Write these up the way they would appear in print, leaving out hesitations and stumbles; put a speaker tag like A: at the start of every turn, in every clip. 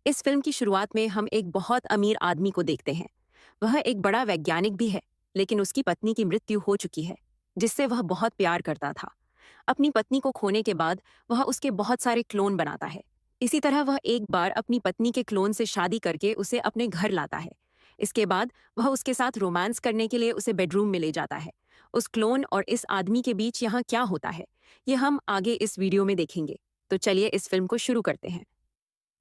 A: इस फिल्म की शुरुआत में हम एक बहुत अमीर आदमी को देखते हैं। वह एक बड़ा वैज्ञानिक भी है, लेकिन उसकी पत्नी की मृत्यु हो चुकी है, जिससे वह बहुत प्यार करता था। अपनी पत्नी को खोने के बाद वह उसके बहुत सारे क्लोन बनाता है। इसी तरह वह एक बार अपनी पत्नी के क्लोन से शादी करके उसे अपने घर लाता है। इसके बाद वह उसके साथ रोमांस करने के लिए उसे बेडरूम में ले जाता है। उस क्लोन और इस आदमी के बीच यहाँ क्या होता है, ये हम आगे इस वीडियो में देखेंगे। तो चलिए इस फिल्म को शुरू करते हैं।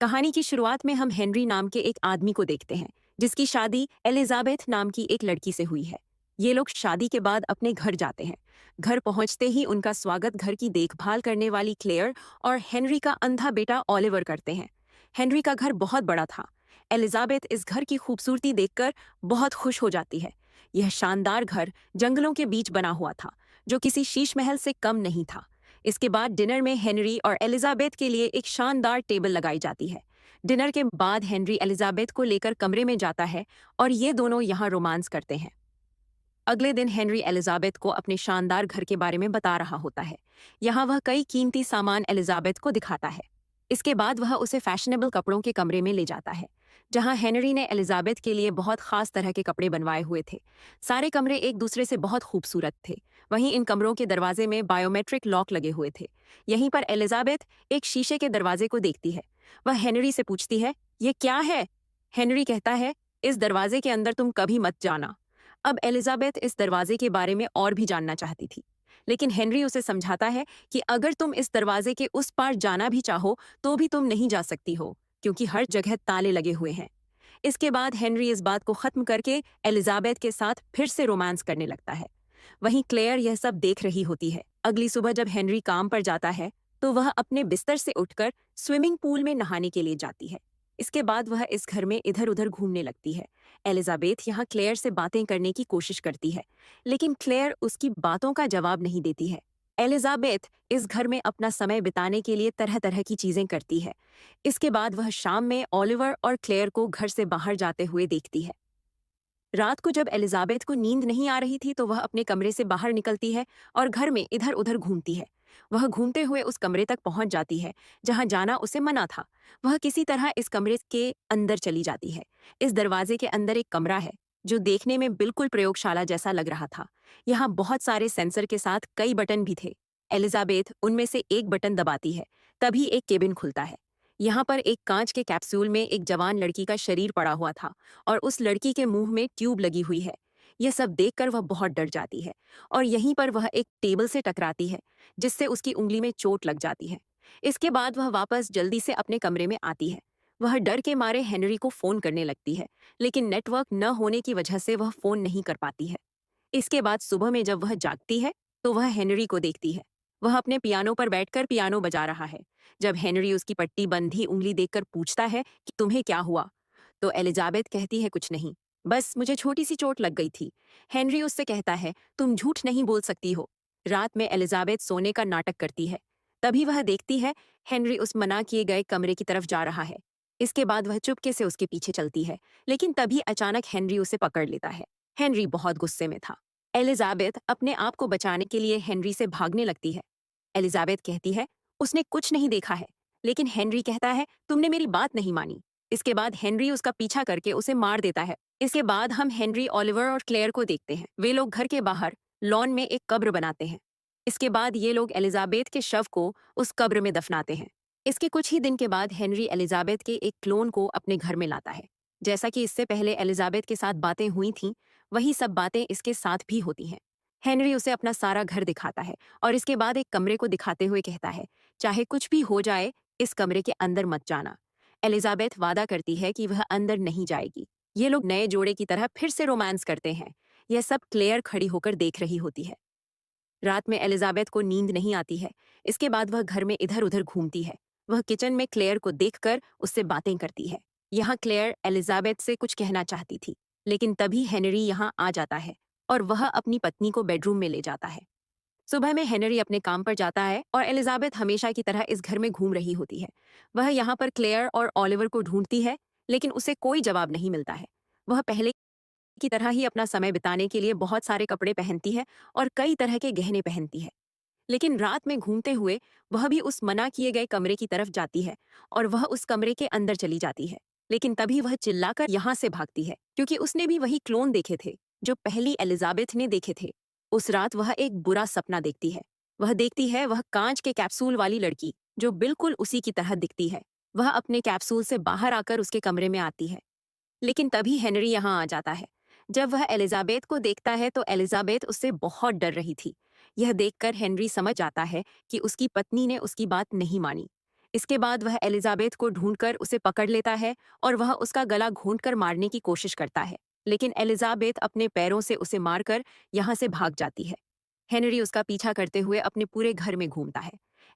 A: कहानी की शुरुआत में हम हेनरी नाम के एक आदमी को देखते हैं, जिसकी शादी एलिजाबेथ नाम की एक लड़की से हुई है। ये लोग शादी के बाद अपने घर जाते हैं। घर पहुंचते ही उनका स्वागत घर की देखभाल करने वाली क्लेयर और हेनरी का अंधा बेटा ओलिवर करते हैं। हेनरी का घर बहुत बड़ा था। एलिजाबेथ इस घर की खूबसूरती देखकर बहुत खुश हो जाती है। यह शानदार घर जंगलों के बीच बना हुआ था, जो किसी शीश महल से कम नहीं था। इसके बाद डिनर में हेनरी और एलिजाबेथ के लिए एक शानदार टेबल लगाई जाती है। डिनर के बाद हेनरी एलिजाबेथ को लेकर कमरे में जाता है और ये दोनों यहाँ रोमांस करते हैं। अगले दिन हेनरी एलिजाबेथ को अपने शानदार घर के बारे में बता रहा होता है। यहाँ वह कई कीमती सामान एलिजाबेथ को दिखाता है। इसके बाद वह उसे फैशनेबल कपड़ों के कमरे में ले जाता है, जहाँ हेनरी ने एलिजाबेथ के लिए बहुत खास तरह के कपड़े बनवाए हुए थे। सारे कमरे एक दूसरे से बहुत खूबसूरत थे। वहीं इन कमरों के दरवाजे में बायोमेट्रिक लॉक लगे हुए थे। यहीं पर एलिजाबेथ एक शीशे के दरवाजे को देखती है। वह हेनरी से पूछती है, ये क्या है? हेनरी कहता है, इस दरवाजे के अंदर तुम कभी मत जाना। अब एलिजाबेथ इस दरवाजे के बारे में और भी जानना चाहती थी, लेकिन हेनरी उसे समझाता है कि अगर तुम इस दरवाजे के उस पार जाना भी चाहो तो भी तुम नहीं जा सकती हो, क्योंकि हर जगह ताले लगे हुए हैं। इसके बाद हेनरी इस बात को खत्म करके एलिजाबेथ के साथ फिर से रोमांस करने लगता है। वहीं क्लेयर यह सब देख रही होती है। अगली सुबह जब हेनरी काम पर जाता है, तो वह अपने बिस्तर से उठकर स्विमिंग पूल में नहाने के लिए जाती है। इसके बाद वह इस घर में इधर उधर घूमने लगती है। एलिजाबेथ यहाँ क्लेयर से बातें करने की कोशिश करती है, लेकिन क्लेयर उसकी बातों का जवाब नहीं देती है। एलिजाबेथ इस घर में अपना समय बिताने के लिए तरह तरह की चीजें करती है। इसके बाद वह शाम में ओलिवर और क्लेयर को घर से बाहर जाते हुए देखती है। रात को जब एलिजाबेथ को नींद नहीं आ रही थी, तो वह अपने कमरे से बाहर निकलती है और घर में इधर उधर घूमती है। वह घूमते हुए उस कमरे तक पहुंच जाती है जहां जाना उसे मना था। वह किसी तरह इस कमरे के अंदर चली जाती है। इस दरवाजे के अंदर एक कमरा है, जो देखने में बिल्कुल प्रयोगशाला जैसा लग रहा था। यहाँ बहुत सारे सेंसर के साथ कई बटन भी थे। एलिजाबेथ उनमें से एक बटन दबाती है, तभी एक केबिन खुलता है। यहाँ पर एक कांच के कैप्सूल में एक जवान लड़की का शरीर पड़ा हुआ था, और उस लड़की के मुंह में ट्यूब लगी हुई है। यह सब देखकर वह बहुत डर जाती है, और यहीं पर वह एक टेबल से टकराती है, जिससे उसकी उंगली में चोट लग जाती है। इसके बाद वह वापस जल्दी से अपने कमरे में आती है। वह डर के मारे हेनरी को फोन करने लगती है, लेकिन नेटवर्क न होने की वजह से वह फोन नहीं कर पाती है। इसके बाद सुबह में जब वह जागती है, तो वह हेनरी को देखती है। वह अपने पियानो पर बैठकर पियानो बजा रहा है। जब हेनरी उसकी पट्टी बंधी उंगली देखकर पूछता है कि तुम्हें क्या हुआ, तो एलिजाबेथ कहती है, कुछ नहीं, बस मुझे छोटी सी चोट लग गई थी। हेनरी उससे कहता है, तुम झूठ नहीं बोल सकती हो। रात में एलिजाबेथ सोने का नाटक करती है। तभी वह देखती है हेनरी उस मना किए गए कमरे की तरफ जा रहा है। इसके बाद वह चुपके से उसके पीछे चलती है, लेकिन तभी अचानक हेनरी उसे पकड़ लेता है। हेनरी बहुत गुस्से में था। एलिजाबेथ अपने आप को बचाने के लिए हेनरी से भागने लगती है। एलिजाबेथ कहती है, उसने कुछ नहीं देखा है, लेकिन हेनरी कहता है, तुमने मेरी बात नहीं मानी। इसके बाद हेनरी उसका पीछा करके उसे मार देता है। इसके बाद हम हेनरी, ओलिवर और क्लेयर को देखते हैं। वे लोग घर के बाहर लॉन में एक कब्र बनाते हैं। इसके बाद ये लोग एलिजाबेथ के शव को उस कब्र में दफनाते हैं। इसके कुछ ही दिन के बाद हेनरी एलिजाबेथ के एक क्लोन को अपने घर में लाता है। जैसा कि इससे पहले एलिजाबेथ के साथ बातें हुई थीं, वही सब बातें इसके साथ भी होती हैं। हेनरी उसे अपना सारा घर दिखाता है और इसके बाद एक कमरे को दिखाते हुए कहता है, चाहे कुछ भी हो जाए, इस कमरे के अंदर मत जाना। एलिजाबेथ वादा करती है कि वह अंदर नहीं जाएगी। ये लोग नए जोड़े की तरह फिर से रोमांस करते हैं। यह सब क्लेयर खड़ी होकर देख रही होती है। रात में एलिजाबेथ को नींद नहीं आती है। इसके बाद वह घर में इधर उधर घूमती है। वह किचन में क्लेयर को देखकर उससे बातें करती है। यहाँ क्लेयर एलिजाबेथ से कुछ कहना चाहती थी, लेकिन तभी हेनरी यहाँ आ जाता है और वह अपनी पत्नी को बेडरूम में ले जाता है। सुबह में हेनरी अपने काम पर जाता है और एलिजाबेथ हमेशा की तरह इस घर में घूम रही होती है। वह यहाँ पर क्लेयर और ओलिवर को ढूंढती है, लेकिन उसे कोई जवाब नहीं मिलता है। वह पहले की तरह ही अपना समय बिताने के लिए बहुत सारे कपड़े पहनती है और कई तरह के गहने पहनती है। लेकिन रात में घूमते हुए वह भी उस मना किए गए कमरे की तरफ जाती है और वह उस कमरे के अंदर चली जाती है। लेकिन तभी वह चिल्लाकर यहाँ से भागती है क्योंकि उसने भी वही क्लोन देखे थे जो पहली एलिजाबेथ ने देखे थे। उस रात वह एक बुरा सपना देखती है। वह देखती है वह कांच के कैप्सूल वाली लड़की जो बिल्कुल उसी की तरह दिखती है। वह अपने कैप्सूल से बाहर आकर उसके कमरे में आती है। लेकिन तभी हेनरी यहाँ आ जाता है। जब वह एलिजाबेथ को देखता है तो एलिजाबेथ उससे बहुत डर रही थी। यह देखकर हेनरी समझ जाता है कि उसकी पत्नी ने उसकी बात नहीं मानी। इसके बाद वह एलिजाबेथ को ढूंढकर उसे पकड़ लेता है और वह उसका गला घोंटकर मारने की कोशिश करता है। लेकिन एलिजाबेथ अपने पैरों से उसे मारकर यहाँ से भाग जाती है। हेनरी उसका पीछा करते हुए अपने पूरे घर में घूमता है।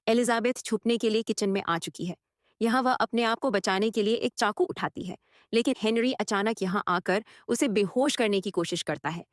A: एलिजाबेथ छुपने के लिए किचन में आ चुकी है। यहाँ वह अपने आप को बचाने के लिए एक चाकू उठाती है, लेकिन हेनरी अचानक यहाँ आकर उसे बेहोश करने की कोशिश करता है।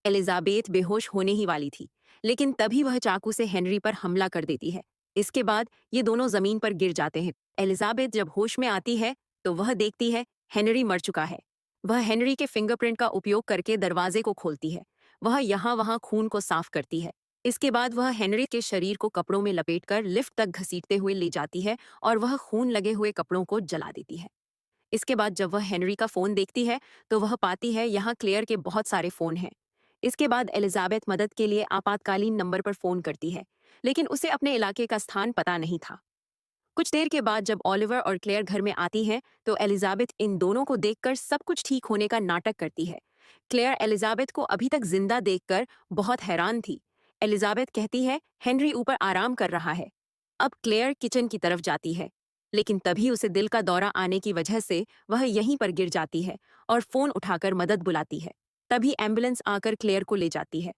A: एलिजाबेथ बेहोश होने ही वाली थी, लेकिन तभी वह चाकू से हेनरी पर हमला कर देती है। इसके बाद ये दोनों जमीन पर गिर जाते हैं। एलिजाबेथ जब होश में आती है तो वह देखती है हेनरी मर चुका है। वह हेनरी के फिंगरप्रिंट का उपयोग करके दरवाजे को खोलती है। वह यहाँ वहाँ खून को साफ करती है। इसके बाद वह हेनरी के शरीर को कपड़ों में लपेटकर लिफ्ट तक घसीटते हुए ले जाती है और वह खून लगे हुए कपड़ों को जला देती है। इसके बाद जब वह हेनरी का फोन देखती है तो वह पाती है यहाँ क्लेयर के बहुत सारे फोन हैं। इसके बाद एलिजाबेथ मदद के लिए आपातकालीन नंबर पर फोन करती है, लेकिन उसे अपने इलाके का स्थान पता नहीं था। कुछ देर के बाद जब ओलिवर और क्लेयर घर में आती हैं तो एलिजाबेथ इन दोनों को देखकर सब कुछ ठीक होने का नाटक करती है। क्लेयर एलिजाबेथ को अभी तक जिंदा देखकर बहुत हैरान थी। एलिजाबेथ कहती है हेनरी ऊपर आराम कर रहा है। अब क्लेयर किचन की तरफ जाती है, लेकिन तभी उसे दिल का दौरा आने की वजह से वह यहीं पर गिर जाती है और फोन उठाकर मदद बुलाती है। तभी एम्बुलेंस आकर क्लेयर को ले जाती है।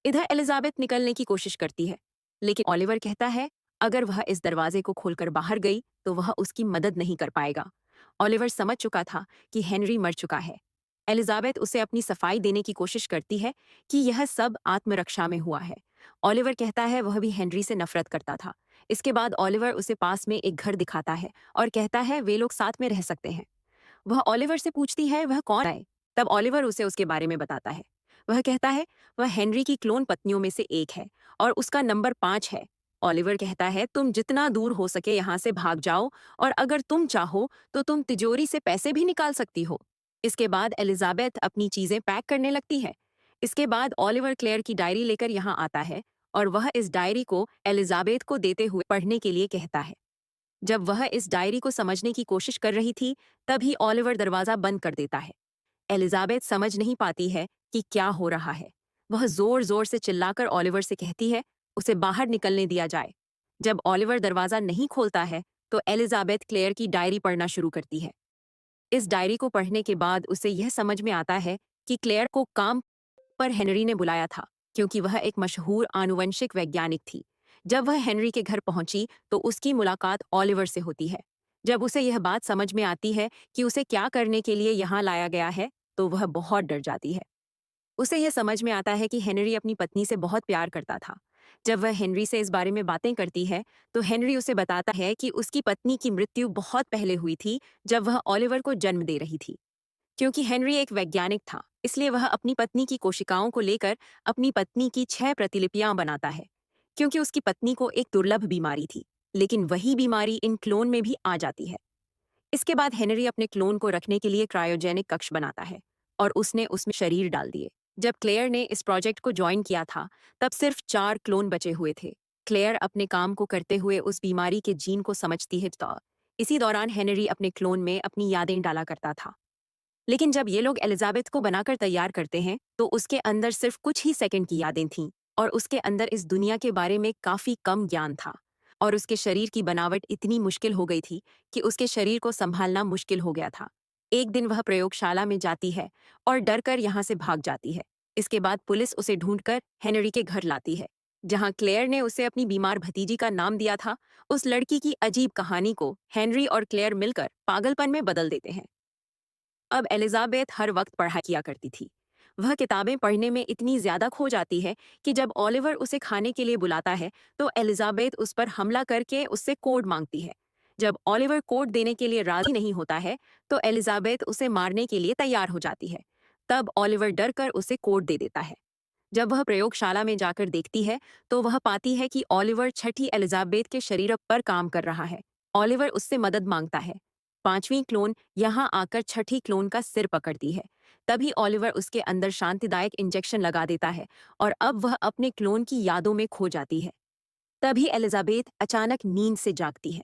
A: इधर एलिजाबेथ निकलने की कोशिश करती है, लेकिन ओलिवर कहता है अगर वह इस दरवाजे को खोलकर बाहर गई तो वह उसकी मदद नहीं कर पाएगा। ओलिवर समझ चुका था कि हेनरी मर चुका है। एलिजाबेथ उसे अपनी सफाई देने की कोशिश करती है कि यह सब आत्मरक्षा में हुआ है। ओलिवर कहता है वह भी हेनरी से नफरत करता था। इसके बाद ओलिवर उसे पास में एक घर दिखाता है और कहता है वे लोग साथ में रह सकते हैं। वह ओलिवर से पूछती है वह कौन है। तब ओलिवर उसे उसके बारे में बताता है। वह कहता है वह हेनरी की क्लोन पत्नियों में से एक है और उसका नंबर 5 है। ओलिवर कहता है तुम जितना दूर हो सके यहाँ से भाग जाओ और अगर तुम चाहो तो तुम तिजोरी से पैसे भी निकाल सकती हो। इसके बाद एलिजाबेथ अपनी चीजें पैक करने लगती है। इसके बाद ओलिवर क्लेयर की डायरी लेकर यहाँ आता है और वह इस डायरी को एलिजाबेथ को देते हुए पढ़ने के लिए कहता है। जब वह इस डायरी को समझने की कोशिश कर रही थी तभी ओलिवर दरवाजा बंद कर देता है। एलिजाबेथ समझ नहीं पाती है कि क्या हो रहा है। वह जोर जोर से चिल्लाकर ओलिवर से कहती है उसे बाहर निकलने दिया जाए। जब ओलिवर दरवाजा नहीं खोलता है तो एलिजाबेथ क्लेयर की डायरी पढ़ना शुरू करती है। इस डायरी को पढ़ने के बाद उसे यह समझ में आता है कि क्लेयर को काम पर हेनरी ने बुलाया था क्योंकि वह एक मशहूर आनुवंशिक वैज्ञानिक थी। जब वह हेनरी के घर पहुंची तो उसकी मुलाकात ओलिवर से होती है। जब उसे यह बात समझ में आती है कि उसे क्या करने के लिए यहाँ लाया गया है तो वह बहुत डर जाती है। उसे यह समझ में आता है कि हेनरी अपनी पत्नी से बहुत प्यार करता था। जब वह हेनरी से इस बारे में बातें करती है तो हेनरी उसे बताता है कि उसकी पत्नी की मृत्यु बहुत पहले हुई थी जब वह ओलिवर को जन्म दे रही थी। क्योंकि हेनरी एक वैज्ञानिक था इसलिए वह अपनी पत्नी की कोशिकाओं को लेकर अपनी पत्नी की 6 प्रतिलिपियां बनाता है। क्योंकि उसकी पत्नी को एक दुर्लभ बीमारी थी, लेकिन वही बीमारी इन क्लोन में भी आ जाती है। इसके बाद हेनरी अपने क्लोन को रखने के लिए क्रायोजेनिक कक्ष बनाता है और उसने उसमें शरीर डाल दिए। जब क्लेयर ने इस प्रोजेक्ट को ज्वाइन किया था तब सिर्फ 4 क्लोन बचे हुए थे। क्लेयर अपने काम को करते हुए उस बीमारी के जीन को समझती है। तो इसी दौरान हेनरी अपने क्लोन में अपनी यादें डाला करता था। लेकिन जब ये लोग एलिजाबेथ को बनाकर तैयार करते हैं तो उसके अंदर सिर्फ कुछ ही सेकंड की यादें थीं और उसके अंदर इस दुनिया के बारे में काफी कम ज्ञान था। और उसके शरीर की बनावट इतनी मुश्किल हो गई थी कि उसके शरीर को संभालना मुश्किल हो गया था। एक दिन वह प्रयोगशाला में जाती है और डरकर यहाँ से भाग जाती है। इसके बाद पुलिस उसे ढूंढकर हेनरी के घर लाती है, जहाँ क्लेयर ने उसे अपनी बीमार भतीजी का नाम दिया था। उस लड़की की अजीब कहानी को हेनरी और क्लेयर मिलकर पागलपन में बदल देते हैं। अब एलिजाबेथ हर वक्त पढ़ाई किया करती थी। वह किताबें पढ़ने में इतनी ज्यादा खो जाती है कि जब ओलिवर उसे खाने के लिए बुलाता है तो एलिजाबेथ उस पर हमला करके उससे कोड मांगती है। जब ओलिवर कोड देने के लिए राजी नहीं होता है तो एलिजाबेथ उसे मारने के लिए तैयार हो जाती है। तब ओलिवर डर कर उसे कोड दे देता है। जब वह प्रयोगशाला में जाकर देखती है तो वह पाती है कि ओलिवर छठी एलिजाबेथ के शरीर पर काम कर रहा है। ओलिवर उससे मदद मांगता है। पांचवी क्लोन यहाँ आकर छठी क्लोन का सिर पकड़ती है। तभी ओलिवर उसके अंदर शांतिदायक इंजेक्शन लगा देता है और अब वह अपने क्लोन की यादों में खो जाती है। तभी एलिजाबेथ अचानक नींद से जागती है।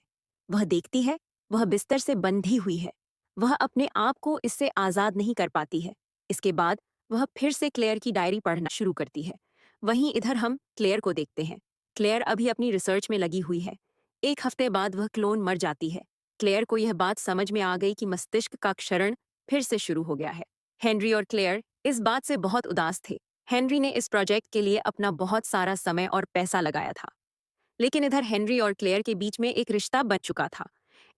A: वह देखती है वह बिस्तर से बंधी हुई है। वह अपने आप को इससे आजाद नहीं कर पाती है। इसके बाद वह फिर से क्लेयर की डायरी पढ़ना शुरू करती है। वहीं इधर हम क्लेयर को देखते हैं। क्लेयर अभी अपनी रिसर्च में लगी हुई है। एक हफ्ते बाद वह क्लोन मर जाती है। क्लेयर को यह बात समझ में आ गई कि मस्तिष्क का क्षरण फिर से शुरू हो गया है। हेनरी और क्लेयर इस बात से बहुत उदास थे। हेनरी ने इस प्रोजेक्ट के लिए अपना बहुत सारा समय और पैसा लगाया था, लेकिन इधर हेनरी और क्लेयर के बीच में एक रिश्ता बन चुका था।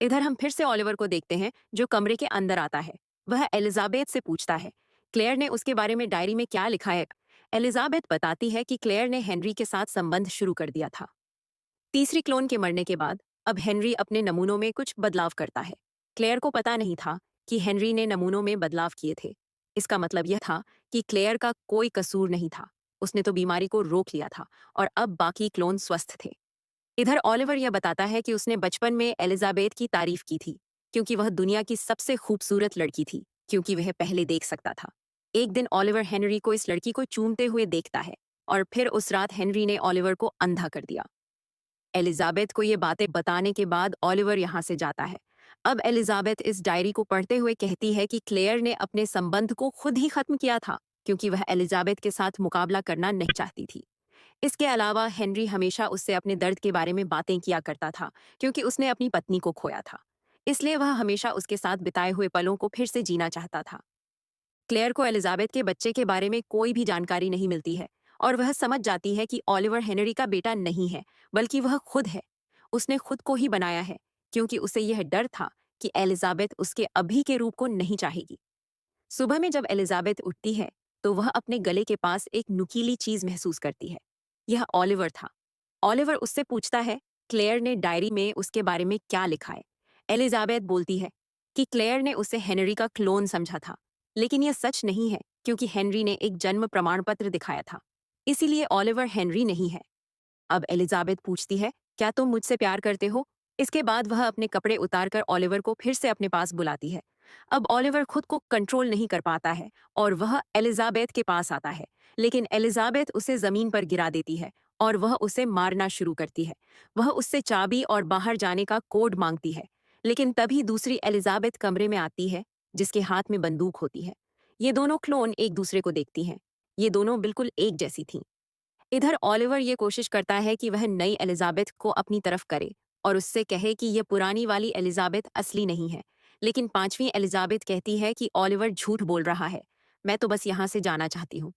A: इधर हम फिर से ओलिवर को देखते हैं जो कमरे के अंदर आता है। वह एलिजाबेथ से पूछता है क्लेयर ने उसके बारे में डायरी में क्या लिखा है। एलिजाबेथ बताती है कि क्लेयर ने हेनरी के साथ संबंध शुरू कर दिया था। तीसरी क्लोन के मरने के बाद अब हेनरी अपने नमूनों में कुछ बदलाव करता है। क्लेयर को पता नहीं था कि हेनरी ने नमूनों में बदलाव किए थे। इसका मतलब यह था कि क्लेयर का कोई कसूर नहीं था। उसने तो बीमारी को रोक लिया था और अब बाकी क्लोन स्वस्थ थे। इधर ओलिवर यह बताता है कि उसने बचपन में एलिजाबेथ की तारीफ की थी क्योंकि वह दुनिया की सबसे खूबसूरत लड़की थी, क्योंकि वह पहले देख सकता था। एक दिन ओलिवर हेनरी को इस लड़की को चूमते हुए देखता है और फिर उस रात हेनरी ने ओलिवर को अंधा कर दिया। एलिजाबेथ को ये बातें बताने के बाद ओलिवर यहाँ से जाता है। अब एलिजाबेथ इस डायरी को पढ़ते हुए कहती है कि क्लेयर ने अपने संबंध को खुद ही खत्म किया था क्योंकि वह एलिजाबेथ के साथ मुकाबला करना नहीं चाहती थी। इसके अलावा हेनरी हमेशा उससे अपने दर्द के बारे में बातें किया करता था क्योंकि उसने अपनी पत्नी को खोया था। इसलिए वह हमेशा उसके साथ बिताए हुए पलों को फिर से जीना चाहता था। क्लेयर को एलिजाबेथ के बच्चे के बारे में कोई भी जानकारी नहीं मिलती है और वह समझ जाती है कि ओलिवर हेनरी का बेटा नहीं है, बल्कि वह खुद है। उसने खुद को ही बनाया है क्योंकि उसे यह डर था कि एलिजाबेथ उसके अभी के रूप को नहीं चाहेगी। सुबह में जब एलिजाबेथ उठती है तो वह अपने गले के पास एक नुकीली चीज महसूस करती है। यह ओलिवर था। ओलिवर उससे पूछता है क्लेयर ने डायरी में उसके बारे में क्या लिखा है। एलिजाबेथ बोलती है कि क्लेयर ने उसे हेनरी का क्लोन समझा था, लेकिन यह सच नहीं है क्योंकि हेनरी ने एक जन्म प्रमाण पत्र दिखाया था। इसीलिए ओलिवर हेनरी नहीं है। अब एलिजाबेथ पूछती है क्या तुम मुझसे प्यार करते हो। इसके बाद वह अपने कपड़े उतारकर ओलिवर को फिर से अपने पास बुलाती है। अब ओलिवर खुद को कंट्रोल नहीं कर पाता है और वह एलिजाबेथ के पास आता है, लेकिन एलिजाबेथ उसे जमीन पर गिरा देती है और वह उसे मारना शुरू करती है। वह उससे चाबी और बाहर जाने का कोड मांगती है, लेकिन तभी दूसरी एलिजाबेथ कमरे में आती है जिसके हाथ में बंदूक होती है। ये दोनों क्लोन एक दूसरे को देखती हैं। ये दोनों बिल्कुल एक जैसी थीं। इधर ओलिवर ये कोशिश करता है कि वह नई एलिजाबेथ को अपनी तरफ करे और उससे कहे कि यह पुरानी वाली एलिजाबेथ असली नहीं है, लेकिन पांचवी एलिजाबेथ कहती है कि ओलिवर झूठ बोल रहा है, मैं तो बस यहाँ से जाना चाहती हूँ।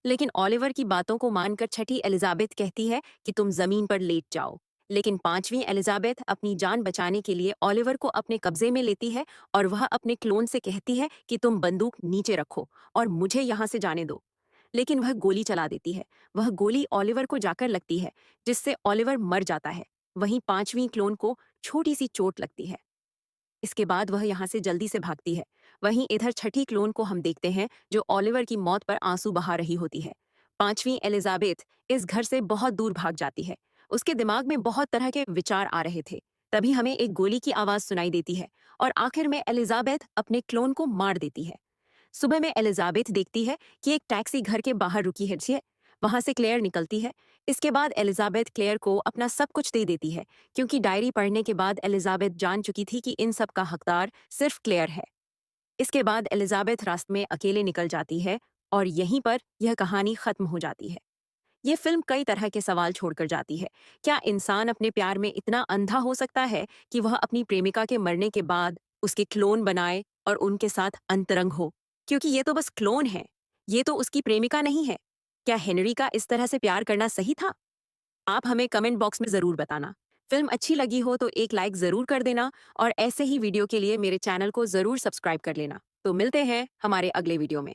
A: लेकिन ओलिवर की बातों को मानकर छठी एलिजाबेथ कहती है कि तुम जमीन पर लेट जाओ। लेकिन पांचवी एलिजाबेथ अपनी जान बचाने के लिए ओलिवर को अपने कब्जे में लेती है और वह अपने क्लोन से कहती है कि तुम बंदूक नीचे रखो और मुझे यहाँ से जाने दो। लेकिन वह गोली चला देती है। वह गोली ओलिवर को जाकर लगती है, जिससे ओलिवर मर जाता है। वहीं पांचवी क्लोन को छोटी सी चोट लगती है। इसके बाद वह यहाँ से जल्दी से भागती है। वहीं इधर छठी क्लोन को हम देखते हैं जो ओलिवर की मौत पर आंसू बहा रही होती है। पांचवी एलिजाबेथ इस घर से बहुत दूर भाग जाती है। उसके दिमाग में बहुत तरह के विचार आ रहे थे। तभी हमें एक गोली की आवाज सुनाई देती है और आखिर में एलिजाबेथ अपने क्लोन को मार देती है। सुबह में एलिजाबेथ देखती है कि एक टैक्सी घर के बाहर रुकी है। वहां से क्लेयर निकलती है। इसके बाद एलिजाबेथ क्लेयर को अपना सब कुछ दे देती है क्योंकि डायरी पढ़ने के बाद एलिजाबेथ जान चुकी थी कि इन सब का हकदार सिर्फ क्लेयर है। इसके बाद एलिजाबेथ रास्ते में अकेले निकल जाती है और यहीं पर यह कहानी खत्म हो जाती है। ये फिल्म कई तरह के सवाल छोड़कर जाती है। क्या इंसान अपने प्यार में इतना अंधा हो सकता है कि वह अपनी प्रेमिका के मरने के बाद उसके क्लोन बनाए और उनके साथ अंतरंग हो? क्योंकि ये तो बस क्लोन है, ये तो उसकी प्रेमिका नहीं है। क्या हेनरी का इस तरह से प्यार करना सही था? आप हमें कमेंट बॉक्स में जरूर बताना। फिल्म अच्छी लगी हो तो एक लाइक जरूर कर देना और ऐसे ही वीडियो के लिए मेरे चैनल को जरूर सब्सक्राइब कर लेना। तो मिलते हैं हमारे अगले वीडियो में।